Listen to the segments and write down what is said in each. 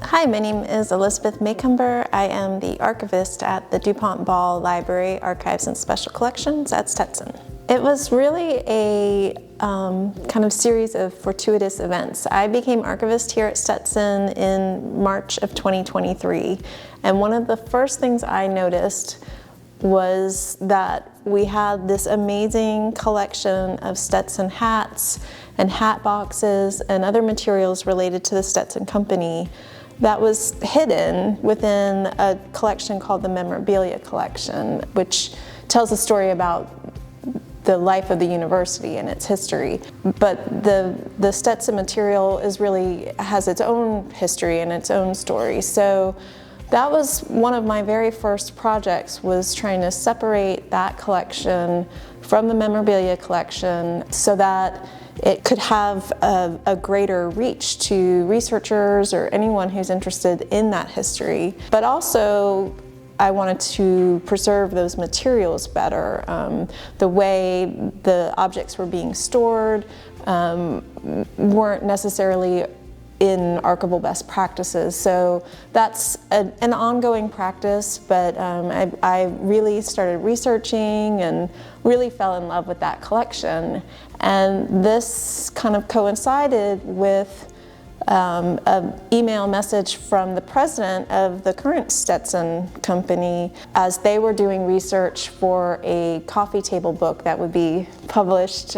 Hi, my name is Elizabeth Maycumber. I am the archivist at the duPont-Ball Library, Archives and Special Collections at Stetson. It was really a kind of series of fortuitous events. I became archivist here at Stetson in March of 2023, and one of the first things I noticed was that we had this amazing collection of Stetson hats and hat boxes and other materials related to the Stetson Company that was hidden within a collection called the Memorabilia Collection, which tells a story about the life of the university and its history. But the Stetson material has its own history and its own story. So that was one of my very first projects, was trying to separate that collection from the Memorabilia Collection so that it could have a greater reach to researchers or anyone who's interested in that history. But also, I wanted to preserve those materials better. The way the objects were being stored weren't necessarily in archival best practices. So that's an ongoing practice, but I really started researching and really fell in love with that collection. And this kind of coincided with an email message from the president of the current Stetson Company as they were doing research for a coffee table book that would be published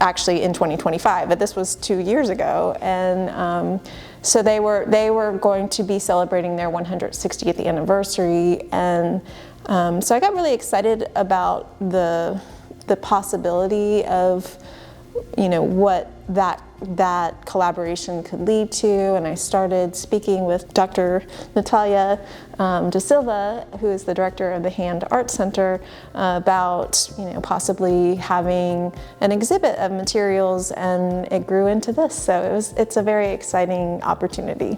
actually in 2025, but this was 2 years ago. And so they were going to be celebrating their 160th anniversary. And so I got really excited about the possibility of, what that collaboration could lead to, and I started speaking with Dr. Natalia Da Silva, who is the director of the Hand Art Center, about possibly having an exhibit of materials, and it grew into this. So it's a very exciting opportunity.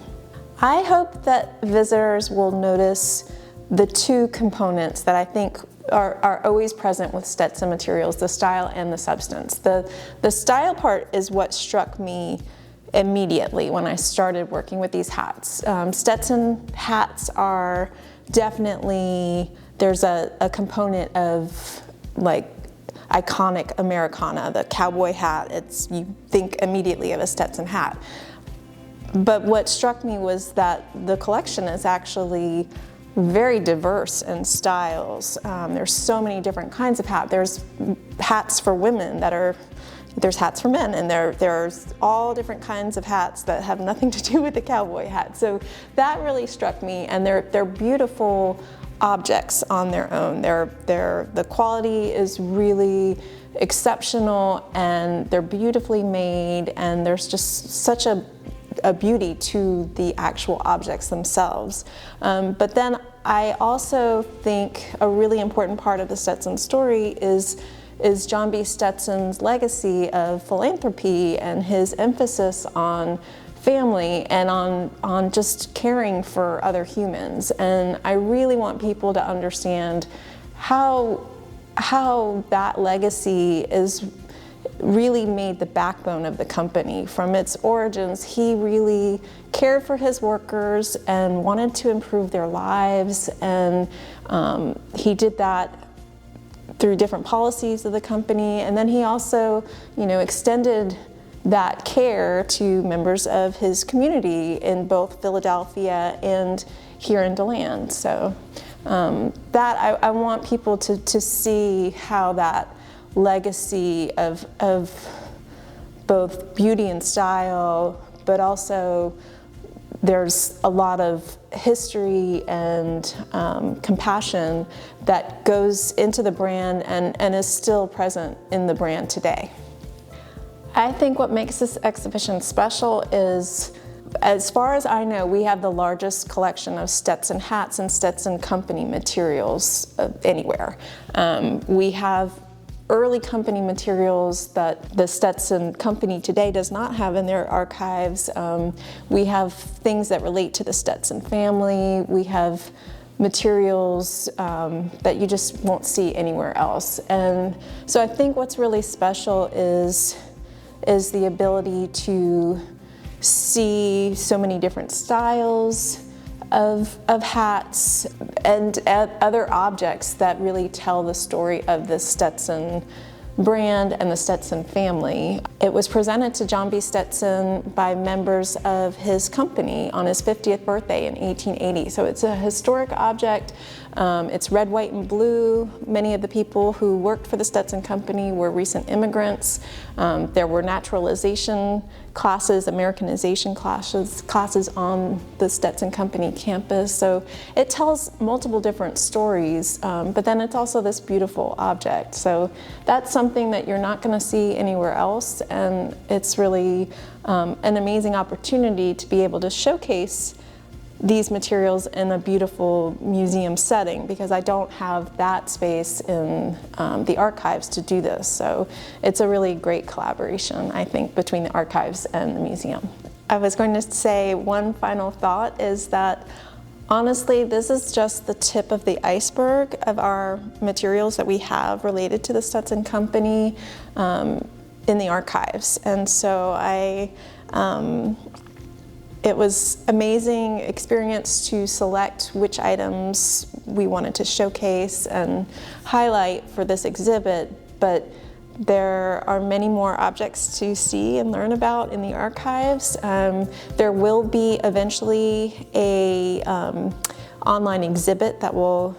I hope that visitors will notice the two components that I think are always present with Stetson materials: the style and the substance. The style part is what struck me immediately when I started working with these hats. Stetson hats are definitely, there's a component of like iconic Americana, the cowboy hat. You think immediately of a Stetson hat. But what struck me was that the collection is actually very diverse in styles. There's so many different kinds of hats. There's hats for women there's hats for men, and there's all different kinds of hats that have nothing to do with the cowboy hat. So that really struck me, and they're beautiful objects on their own. The quality is really exceptional, and they're beautifully made, and there's just such a beauty to the actual objects themselves. But then I also think a really important part of the Stetson story is John B. Stetson's legacy of philanthropy and his emphasis on family and on just caring for other humans. And I really want people to understand how that legacy is really made the backbone of the company. From its origins, he really cared for his workers and wanted to improve their lives, and he did that through different policies of the company. And then he also, extended that care to members of his community in both Philadelphia and here in DeLand. So that I want people to see how that legacy of both beauty and style, but also there's a lot of history and compassion that goes into the brand and is still present in the brand today. I think what makes this exhibition special is, as far as I know, we have the largest collection of Stetson hats and Stetson Company materials anywhere. We have early company materials that the Stetson Company today does not have in their archives. We have things that relate to the Stetson family. We have materials that you just won't see anywhere else. And so I think what's really special is the ability to see so many different styles of hats and other objects that really tell the story of the Stetson brand and the Stetson family. It was presented to John B. Stetson by members of his company on his 50th birthday in 1880. So it's a historic object. It's red, white, and blue. Many of the people who worked for the Stetson Company were recent immigrants. There were naturalization classes, Americanization classes on the Stetson Company campus. So it tells multiple different stories, but then it's also this beautiful object. So that's something that you're not going to see anywhere else, and it's really an amazing opportunity to be able to showcase these materials in a beautiful museum setting, because I don't have that space in the archives to do this. So it's a really great collaboration, I think, between the archives and the museum. I was going to say one final thought is that honestly, this is just the tip of the iceberg of our materials that we have related to the Stetson Company in the archives. And so it was amazing experience to select which items we wanted to showcase and highlight for this exhibit, but there are many more objects to see and learn about in the archives. There will be eventually a online exhibit that will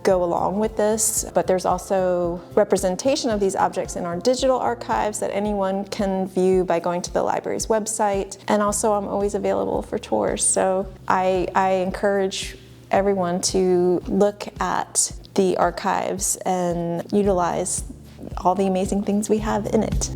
go along with this, but there's also representation of these objects in our digital archives that anyone can view by going to the library's website. And also I'm always available for tours, so I encourage everyone to look at the archives and utilize all the amazing things we have in it.